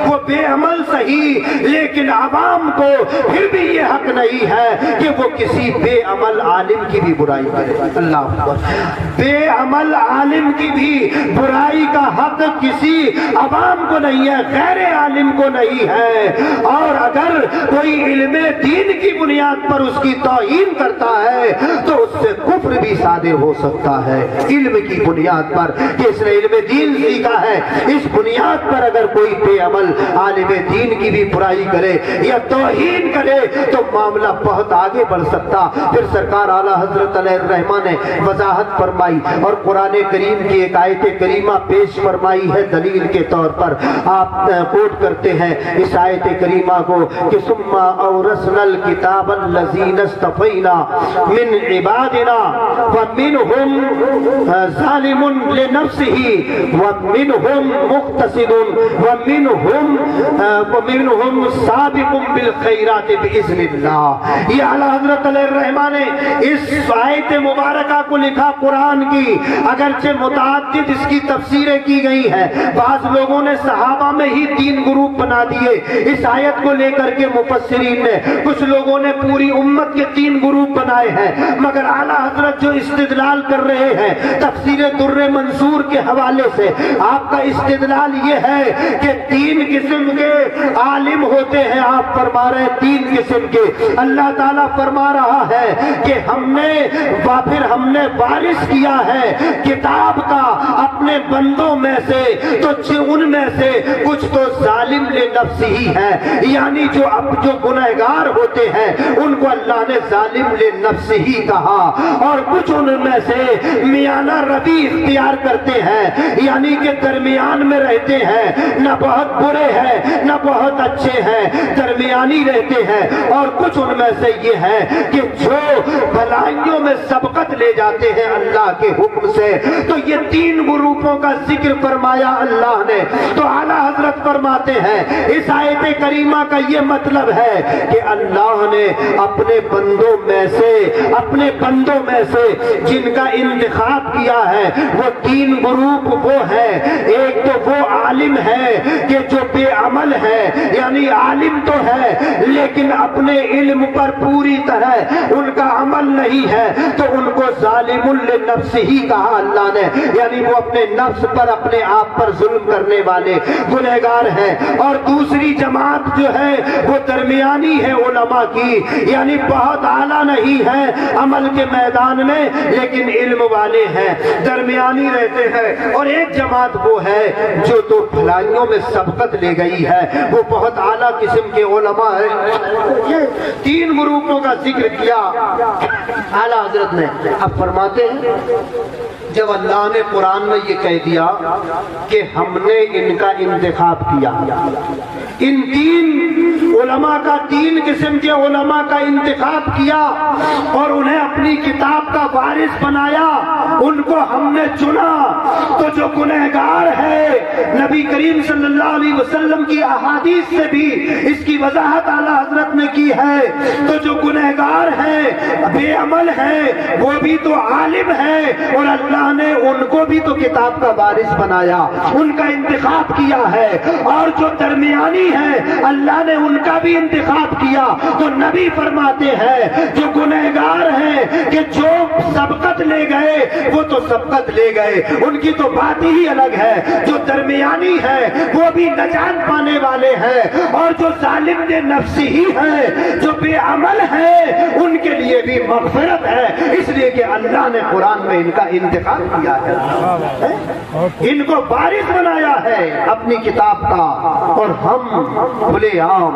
وہ بے عمل صحیح، لیکن عوام کو پھر بھی یہ حق نہیں ہے کہ وہ کسی بے عمل عالم کی بھی برائی کرے۔ اللہ اکبر، بے عمل عالم کی بھی برائی کا حق کسی عوام کو نہیں ہے، غیر عالم کو نہیں ہے، اور اگر کوئی علم دین کی بنیاد پر اس کی توہین کرتا ہے تو اس سے کفر بھی صادر ہو سکتا ہے۔ علم کی بنیاد پر کہ اس نے علم دین سیکھا ہے، اس بنیاد پر اگر کوئی بے عمل عالم دین کی بھی برائی کرے یا توہین کرے تو معاملہ بہت آگے بڑھ سکتا۔ پھر سرکار اعلیٰ حضرت علیہ الرحمہ نے وضاحت فرمائی اور قرآن کریم کی ایک آیت کریمہ پیش فرمائی ہے دلیل کے طور پر۔ آپ کوٹ کرتے ہیں اس آیت کریمہ کو کہ ثم اورثنا الکتاب الذین اصطفینا من عبادنا ومنهم ظالم لنفسه ومنهم مقتصد ومنهم سابق بالخیرات باذن اللہ۔ یہ اعلیٰ حضرت علیہ الرحمہ نے اس آیت مبارکہ کو لکھا قرآن کی، اگرچہ متعدد اس کی تفسیریں کی گئی ہیں، بعض لوگوں نے صحابہ میں ہی 3 گروپ بنا دیے اس آیت کو لے کر کے مفسرین نے، کچھ لوگوں نے پوری امت کے 3 گروپ بنائے ہیں، مگر اعلیٰ حضرت جو استدلال کر رہے ہیں تفسیر در منصور کے حوالے سے، آپ کا استدلال یہ ہے کہ 3 قسم کے عالم ہوتے ہیں۔ آپ فرما رہے ہیں 3 قسم کے، اللہ تعالیٰ فرما رہا ہے کہ ہم نے وارث کیا ہے کتاب کا اپنے بندوں میں سے، تو ان میں سے کچھ تو ظالم لنفس ہی ہے، یعنی جو گنہگار ہوتے ہیں ان کو اللہ نے ظالم لنفس ہی کہا، اور کچھ ان میں سے میانہ روی اختیار کرتے ہیں، یعنی کہ درمیان میں رہتے ہیں، نہ بہت برے ہیں نہ بہت اچھے ہیں، درمیانی رہتے ہیں، اور کچھ ان میں سے یہ ہے کہ جو بھلائیوں میں سبقت لے جاتے ہیں اللہ کے حکم سے۔ تو یہ 3 گروپوں کا ذکر فرمایا اللہ نے۔ تو اعلیٰ حضرت فرماتے ہیں اس آیت کریمہ کا یہ مطلب ہے کہ اللہ نے اپنے بندوں گروپوں میں سے جن کا انتخاب کیا ہے وہ 3 گروپ وہ ہے. ایک تو وہ عالم ہے کہ جو بے عمل ہے، یعنی عالم تو ہے لیکن اپنے علم پر پوری طرح ان کا عمل نہیں ہے، تو ان کو ظالم لنفسہ ہی کہا اللہ نے، یعنی وہ اپنے نفس پر اپنے آپ پر ظلم کرنے والے گنہگار ہیں. اور دوسری جماعت جو ہے وہ درمیانی ہے علماء کی، یعنی بہت اعلیٰ نہیں ہے عمل کے میدان میں لیکن علم والے ہیں، درمیانی رہتے ہیں. اور ایک جماعت وہ ہے جو تو بھلائیوں میں سبقت لے گئی ہے، وہ بہت اعلیٰ قسم کے علماء ہیں. یہ 3 گروپوں کا ذکر کیا اعلیٰ حضرت نے. اب فرماتے ہیں جب اللہ نے قرآن میں یہ کہہ دیا کہ ہم نے ان کا انتخاب کیا، ان 3 علماء کا 3 قسم کے علماء کا انتخاب کیا اور انہیں اپنی کتاب کا وارث بنایا، ان کو ہم نے چنا، تو جو گنہگار ہے نبی کریم صلی اللہ علیہ وسلم کی احادیث سے بھی اس کی وضاحت اعلیٰ حضرت نے کی ہے، تو جو گنہگار ہے بے عمل ہے وہ بھی تو عالم ہے اور اللہ نے ان کو بھی تو کتاب کا وارث بنایا، ان کا انتخاب کیا ہے. اور جو درمیانی ہے اللہ نے ان کا بھی انتخاب کیا. تو نبی فرماتے ہیں جو گنہگار ہیں کہ جو سبقت لے گئے وہ تو سبقت لے گئے، ان کی تو بات ہی الگ ہے. جو درمیانی ہے وہ بھی نجات پانے والے ہیں، اور جو ظالم نفس ہی ہے، جو بے عمل ہے، ان کے لیے بھی مغفرت ہے، اس لیے کہ اللہ نے قرآن میں ان کا انتخاب کیا ہے، ان کو وارث بنایا ہے اپنی کتاب کا. اور ہم کھلے عام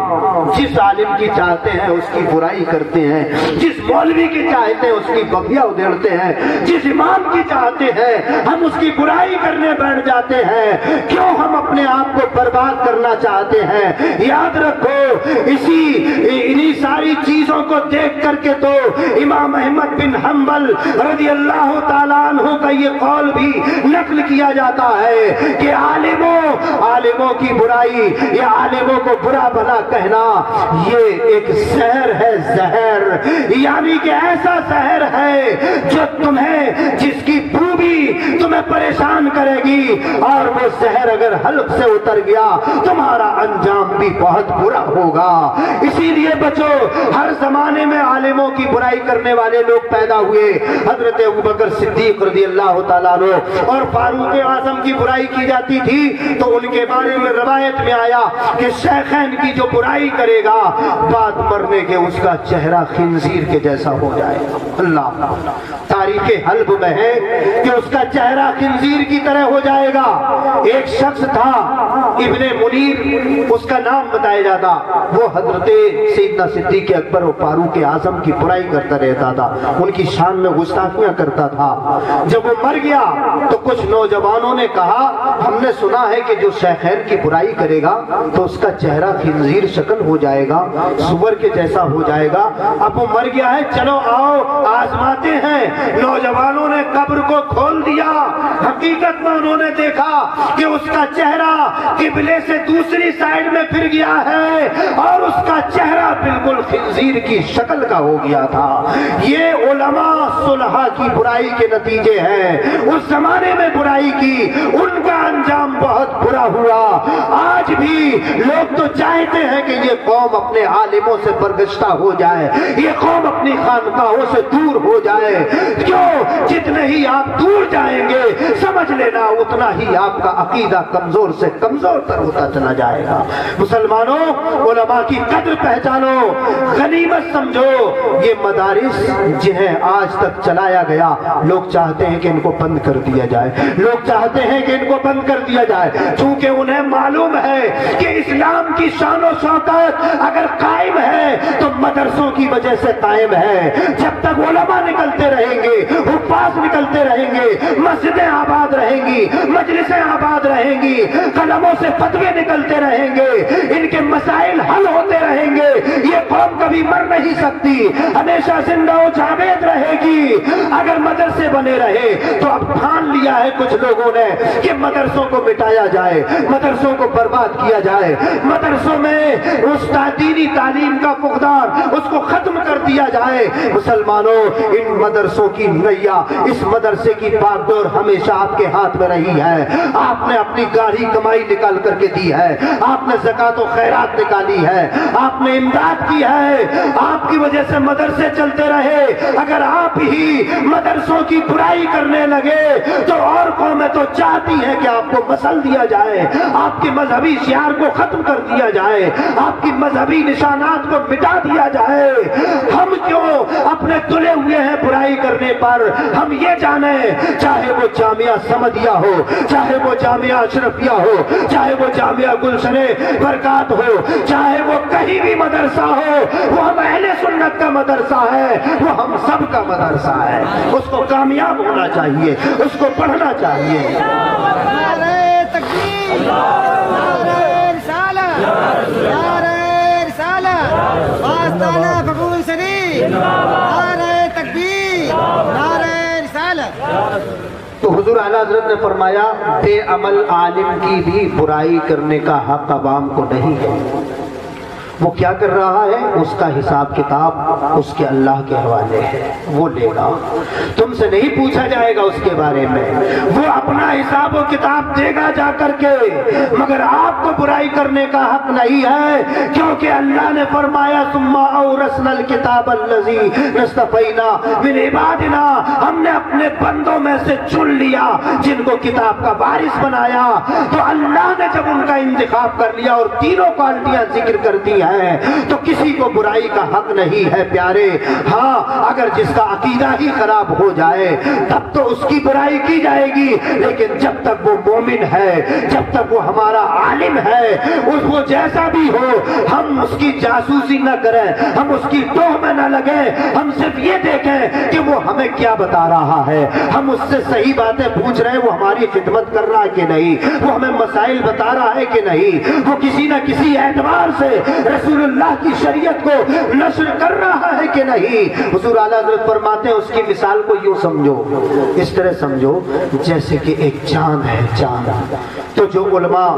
جس عالم کی چاہتے ہیں اس کی برائی کرتے ہیں، جس مولوی کی چاہتے ہیں اس کی بغیا ادھیڑتے ہیں، جس امام کی چاہتے ہیں ہم اس کی برائی کرنے بیٹھ جاتے ہیں. کیوں ہم اپنے آپ کو برباد کرنا چاہتے ہیں؟ یاد رکھو انہی ساری چیزوں کو دیکھ کر کے تو امام احمد بن حنبل رضی اللہ تعالیٰ عنہ کا یہ قول بھی نقل کیا جاتا ہے کہ عالموں کی برائی یا عالموں کو برا بھلا کہنا یہ ایک زہر ہے، زہر، یعنی کہ ایسا زہر ہے جو تمہیں جس کی بو بھی تمہیں پریشان کرے گی، اور وہ زہر اگر حلق سے اتر گیا تمہارا انجام بھی بہت برا ہوگا. اسی لیے بچو، ہر زمانے میں عالموں کی برائی کرنے والے لوگ پیدا ہوئے. حضرت ابوبکر صدیق رضی اللہ تعالیٰ عنہ اور فاروق اعظم کی برائی کی جاتی تھی تو ان کے بارے میں روایت میں آیا کہ شیخین کی جو برائی کرے گا بعد مرنے کے اس کا چہرہ خنزیر کے جیسا ہو جائے گا. اللہ تاریخ حلب میں ہے کہ اس کا چہرہ خنزیر کی طرح ہو جائے گا. ایک شخص تھا ابن منیر اس کا نام بتایا جاتا، وہ حضرت سیدنا صدیق اکبر و فاروق اعظم کی برائی کرتا رہتا تھا، ان کی شان میں گستاخیاں کرتا تھا. جب وہ مر گیا تو کچھ نوجوانوں نے کہا ہم نے سنا ہے کہ جو شیخین کی برائی کرے گا تو اس کا چہرہ خنزیر شکل ہو جائے گا، سور کے جیسا ہو جائے گا. اب وہ مر گیا ہے، چلو آؤ آزماتے ہیں. نوجوانوں نے قبر کو کھول دیا، حقیقت میں انہوں نے دیکھا کہ اس کا چہرہ قبلے سے دوسری سائیڈ میں پھر گیا ہے اور اس کا چہرہ بالکل خنزیر کی شکل کا ہو گیا تھا. یہ علماء صلحاء کی برائی کے نتیجے ہیں. اس زمانے میں برائی کی، ان کا انجام بہت برا ہوا. آج بھی لوگ تو چاہتے ہیں کہ یہ قوم اپنے عالموں سے برگشتہ ہو جائے، یہ قوم اپنی خانقاہوں سے دور ہو جائے. کیوں؟ جتنے ہی آپ دور جائیں گے سمجھ لینا اتنا ہی آپ کا عقیدہ کمزور سے کمزور تر ہوتا چلا جائے گا. مسلمانوں، علماء کی قدر پہچانو، غنیمت سمجھو. یہ مدارس جنہیں آج تک چلایا گیا لوگ چاہتے ہیں کہ ان کو بند کر دیا جائے، لوگ چاہتے ہیں کہ ان کو بند کر دیا جائے، چونکہ انہیں معلوم ہے کہ اسلام کی شان و شوکت اگر قائم ہے تو مدرسوں کی وجہ سے قائم ہے. جب تک علماء نکلتے رہیں گے گے, حفاظ نکلتے رہیں گے, مسجدیں آباد رہیں گی, مجلسیں آباد رہیں گی, قلموں سے فتوے نکلتے رہیں گے, ان کے مسائل حل ہوتے رہیں گے. یہ قوم کبھی مر نہیں سکتی, ہمیشہ زندہ و جاوید رہے گی. اگر مدرسے بنے رہے تو اب ٹھان لیا ہے کچھ لوگوں نے کہ مدرسوں کو مٹایا جائے, مدرسوں کو برباد کیا جائے, مدرسوں میں اس دینی تعلیم کا فقدان اس کو ختم کر دیا جائے. مسلمانوں, ان مدرسوں کی نیا, اس مدرسے کی باغڈور ہمیشہ آپ کے ہاتھ میں رہی ہے. آپ نے اپنی گاڑی کمائی نکال کر کے دی ہے, آپ نے زکات و خیرات نکالی ہے, آپ نے امداد کی ہے, آپ کی وجہ سے مدرسے چلتے رہے. اگر آپ ہی مدرسوں کی برائی کرنے لگے تو اور قومیں تو چاہتی ہیں کہ آپ کو مسل دیا جائے, آپ کی مذہبی شعار کو ختم کر دیا جائے, آپ کی مذہبی نشانات کو مٹا دیا جائے. ہم کیوں اپنے تلے ہوئے ہیں برائی کرنے پر؟ ہم یہ جانیں, چاہے وہ جامعہ سمدیہ ہو, چاہے وہ جامعہ اشرفیہ ہو, چاہے وہ جامعہ گلشن برکات ہو, چاہے وہ کہیں بھی مدرسہ ہو, وہ ہم اہل سنت کا مدرسہ ہے, وہ ہم سب کا مدرسہ ہے. اس کو کامیاب ہونا چاہیے, اس کو پڑھنا چاہیے. نعرہ تکبیر, نعرہ رسالت, نعرہ رسالت, آستانہ فغول شریف, نعرہ تکبیر, نعرہ رسالت. تو حضور اعلیٰ حضرت نے فرمایا, بے عمل عالم کی بھی برائی کرنے کا حق عوام کو نہیں ہے. وہ کیا کر رہا ہے, اس کا حساب کتاب اس کے اللہ کے حوالے ہے, وہ لے گا. تم سے نہیں پوچھا جائے گا اس کے بارے میں, وہ اپنا حساب و کتاب دے گا جا کر کے. مگر آپ کو برائی کرنے کا حق نہیں ہے, کیونکہ اللہ نے فرمایا ثم اورثنا الکتاب الذی اصطفینا من عبادنا, ہم نے اپنے بندوں میں سے چن لیا جن کو کتاب کا وارث بنایا. تو اللہ نے جب ان کا انتخاب کر لیا اور تینوں کوالٹیاں ذکر کر دی ہیں, تو کسی کو برائی کا حق نہیں ہے پیارے. ہاں, اگر جس کا عقیدہ ہی خراب ہو جائے تب تو اس کی برائی کی جائے گی, لیکن جب تک وہ مومن ہے, جب تک وہ ہمارا عالم ہے, وہ جیسا بھی ہو, ہم اس کی جاسوسی نہ کریں, ہم اس کی ٹوہ میں نہ لگیں. ہم صرف یہ دیکھیں کہ وہ ہمیں کیا بتا رہا ہے, ہم اس سے صحیح باتیں پوچھ رہے ہیں, وہ ہماری خدمت کر رہا ہے کہ نہیں, وہ ہمیں مسائل بتا رہا ہے کہ نہیں, وہ کسی نہ کسی اعتبار سے رسول اللہ کی شریعت کو نشر کر رہا ہے کہ نہیں. حضور اعلیٰ حضرت فرماتے ہیں اس کی مثال کو یوں سمجھو, اس طرح سمجھو جیسے کہ ایک چاند ہے. چاند تو جو علماء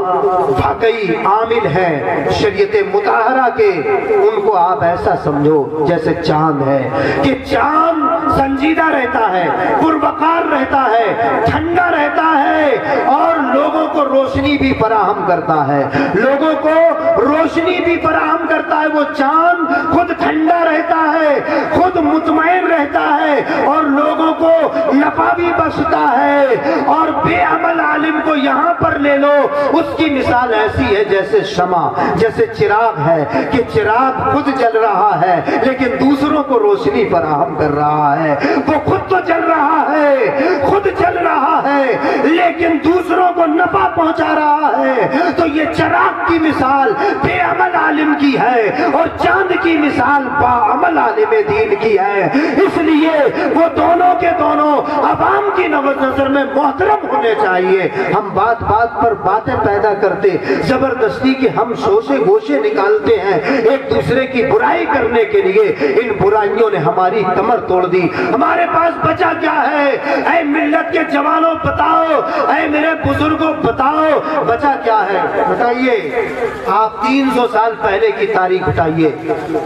واقعی عامل ہیں شریعت مطہرہ کے, ان کو آپ ایسا سمجھو جیسے چاند ہے, کہ چاند سنجیدہ رہتا ہے, پروقار رہتا ہے, ٹھنڈا رہتا ہے, اور لوگوں کو روشنی بھی فراہم کرتا ہے, لوگوں کو روشنی بھی فراہم کرتا ہے. وہ چاند خود ٹھنڈا رہتا ہے, خود مطمئن رہتا ہے, اور لوگوں کو نفع بھی بخشتا ہے. اور بے عمل عالم کو یہاں پر لے لو, اس کی مثال ایسی ہے جیسے شمع, جیسے چراغ ہے, کہ چراغ خود جل رہا ہے لیکن دوسروں کو روشنی فراہم کر رہا ہے. وہ خود تو جل رہا ہے, خود جل رہا ہے, لیکن دوسروں کو نفع پہنچا رہا ہے. تو یہ چراغ کی مثال بے عمل عالم کی ہے, اور چاند کی مثال با عمل عالم دین کی ہے. اس لیے وہ دونوں کے دونوں عوام کی نظر میں محترم ہونے چاہیے. ہم بات بات پر باتیں پیدا کرتے, زبردستی کے ہم شوشے گوشے نکالتے ہیں ایک دوسرے کی برائی کرنے کے لیے. ان برائیوں نے ہماری کمر توڑ دی. ہمارے پاس بچا کیا ہے؟ اے ملت کے جوانوں بتاؤ, اے میرے بزرگوں بتاؤ, بچا کیا ہے؟ بتائیے. آپ 300 سال پہلے کی تاریخ اٹھائیے.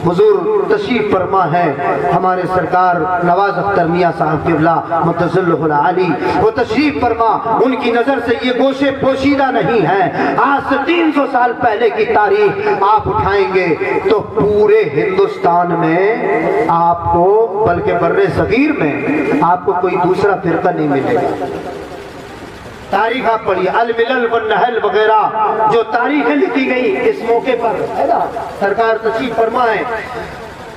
حضور تشریف فرما ہے ہمارے سرکار نواز اختر میاں صاحب قبلہ متظلہ العالی, وہ تشریف فرما, ان کی نظر سے یہ گوشے پوشیدہ نہیں ہیں. آج سے 300 سال پہلے کی تاریخ آپ اٹھائیں گے تو پورے ہندوستان میں آپ کو, بلکہ بر صغیر میں آپ کو کوئی دوسرا فرقہ نہیں ملے گا. تاریخ آپ پڑھیے, الملل والنحل وغیرہ جو تاریخیں لکھی گئی اس موقع پر, سرکار تشریف فرمائے.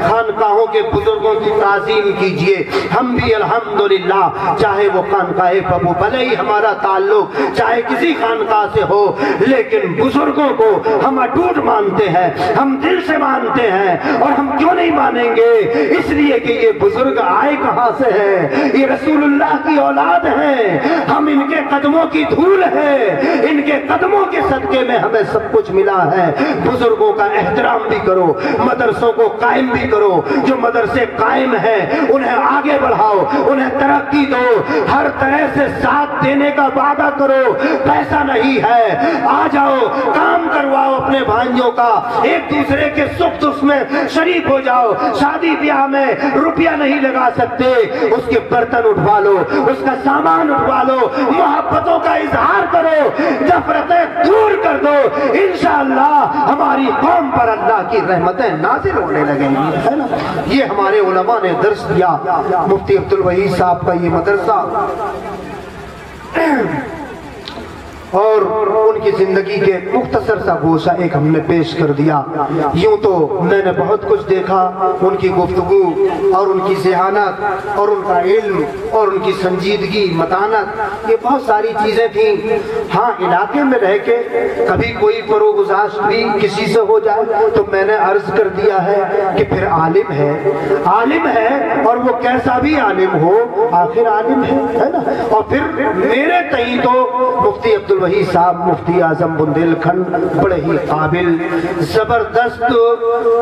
خانقاہوں کے بزرگوں کی تعظیم کیجئے، ہم بھی الحمدللہ، چاہے وہ خانقاہ ابو بھلے ہی ہمارا تعلق چاہے کسی خانقاہ سے ہو، لیکن بزرگوں کو ہم اٹوٹ مانتے ہیں، ہم دل سے مانتے ہیں۔ اور ہم کیوں نہیں مانیں گے؟ اس لیے کہ یہ بزرگ آئے کہاں سے ہیں؟ یہ رسول اللہ کی اولاد ہیں، ہم ان کے قدموں کی دھول ہے، ان کے قدموں کے صدقے میں ہمیں سب کچھ ملا ہے۔ بزرگوں کا احترام بھی کرو، مدرسوں کو قائم بھی کرو، جو مدرسے قائم ہیں انہیں آگے بڑھاؤ، انہیں ترقی دو، ہر طرح سے ساتھ دینے کا وعدہ کرو۔ پیسہ نہیں ہے، آ جاؤ کام کرواؤ اپنے بھائیوں کا، ایک دوسرے کے سکھ دکھ میں شریک ہو جاؤ۔ شادی بیاہ میں روپیہ نہیں لگا سکتے، اس کے برتن اٹھوا لو، اس کا سامان اٹھوا لو، محبتوں کا اظہار کرو، نفرتیں دور کر دو، انشاءاللہ ہماری قوم پر اللہ کی رحمتیں نازل ہونے لگیں گی، ہے نا؟ یہ ہمارے علماء نے درس دیا۔ مفتی عبدالوحید صاحب کا یہ مدرسہ اور ان کی زندگی کے مختصر سا گوشہ ایک ہم نے پیش کر دیا۔ یوں تو میں نے بہت کچھ دیکھا، ان کی گفتگو اور ان کی ذہانت اور ان کا علم اور ان کی سنجیدگی، متانت، یہ بہت ساری چیزیں تھیں۔ ہاں، علاقے میں رہ کے کبھی کوئی فروگزاشت بھی کسی سے ہو جائے تو میں نے عرض کر دیا ہے کہ پھر عالم ہے، عالم ہے، اور وہ کیسا بھی عالم ہو آخر عالم ہے نا؟ اور پھر میرے تئیں تو مفتی عبدالوحید صاحب مفتی اعظم بندیل کھنڈ بڑے ہی قابل، زبردست،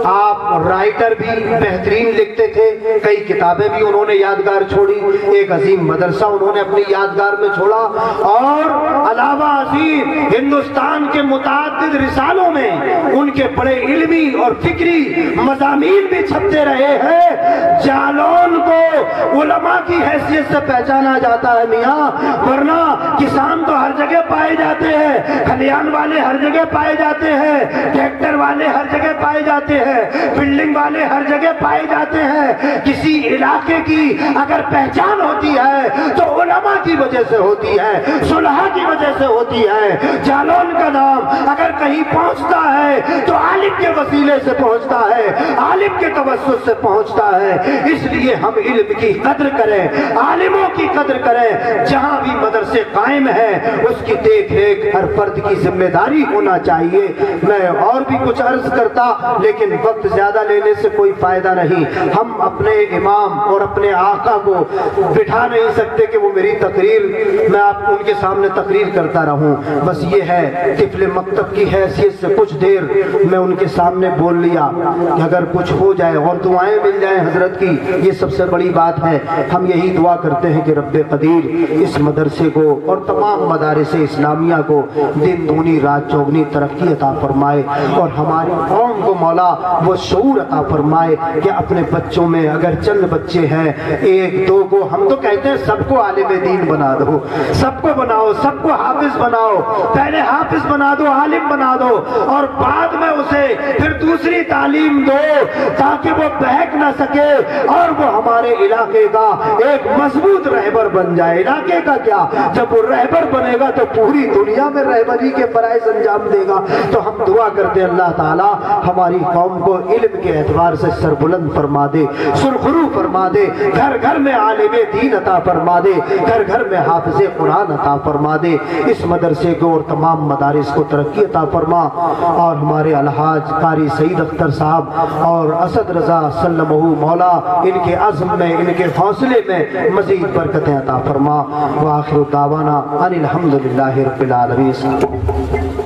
آپ رائٹر بھی بہترین لکھتے تھے، کئی کتابیں بھی انہوں نے یادگار چھوڑی، ایک عظیم مدرسہ انہوں نے اپنی یادگار میں چھوڑا، اور علاوہ عظیم ہندوستان کے متعدد رسالوں میں ان کے بڑے علمی اور فکری مضامین بھی چھپتے رہے ہیں۔ جالون کو علماء کی حیثیت سے پہچانا جاتا ہے میاں، ورنہ کسان تو ہر جگہ پائے جاتے ہیں، کھلیان والے ہر جگہ پائے جاتے ہیں، ٹریکٹر والے ہر جگہ پائے جاتے ہیں، بلڈنگ والے ہر جگہ پائے جاتے ہیں۔ کسی علاقے کی اگر پہچان ہوتی ہے تو علماء کی وجہ سے ہوتی ہے، صلحاء کی وجہ سے ہوتی ہے۔ جالون کا نام اگر کہیں پہنچتا ہے تو عالم کے وسیلے سے پہنچتا ہے، عالم کے توسط سے پہنچتا ہے۔ اس لیے ہم علم کی قدر کریں، عالموں کی قدر کریں۔ جہاں بھی مدرسے قائم ہیں اس کی دیکھ ریکھ ہر فرد کی ذمہ داری ہونا چاہیے۔ میں اور بھی کچھ عرض کرتا لیکن وقت زیادہ لینے سے کوئی فائدہ نہیں۔ ہم اپنے امام اور اپنے آقا کو بٹھا نہیں سکتے کہ وہ میری تقریر میں آپ ان کے سامنے تقریر کرتا رہوں، بس یہ ہے طفل مکتب کی حیثیت سے کچھ دیر میں ان کے سامنے بول لیا کہ اگر کچھ ہو جائے اور دعائیں مل جائیں حضرت کی، یہ سب سے بڑی بات ہے۔ ہم یہی دعا کرتے ہیں کہ رب قدیر اس مدرسے کو اور تمام مدارس اسلامیہ کو دن دگنی رات چوگنی ترقی عطا فرمائے، اور ہماری قوم کو مولا وہ شعور عطا فرمائے کہ اپنے بچوں میں اگر چند بچے ہیں، ایک دو کو، ہم تو کہتے ہیں سب کو عالم دین بنا دو، سب کو بناؤ، سب کو حافظ بناؤ، پہلے حافظ بنا دو، عالم بنا دو، اور بعد میں اسے پھر دوسری تعلیم دو تاکہ وہ بہک نہ سکے اور وہ ہمارے علاقے کا ایک مضبوط رہبر بن جائے۔ علاقے کا کیا، جب وہ رہبر بنے گا تو پوری دنیا میں رہبری کے فرائض انجام دے گا۔ تو ہم دعا کرتے ہیں اللہ تعالیٰ ہماری قوم کو علم کے اعتبار سے سربلند فرما دے، سرخرو فرما دے، گھر گھر میں عالم دین عطا فرما دے، گھر گھر میں حافظ قرآن عطا فرما دے۔ اس مدرسے کو اور تمام مدارس کو ترقی عطا فرما، اور ہمارے الحاج قاری سعید اختر صاحب اور اسد رضا سلمہ مولا ان کے عزم میں، ان کے حوصلے میں مزید برکتیں عطا فرما۔ وآخر دعوانا ان الحمدللہ رب العالمین۔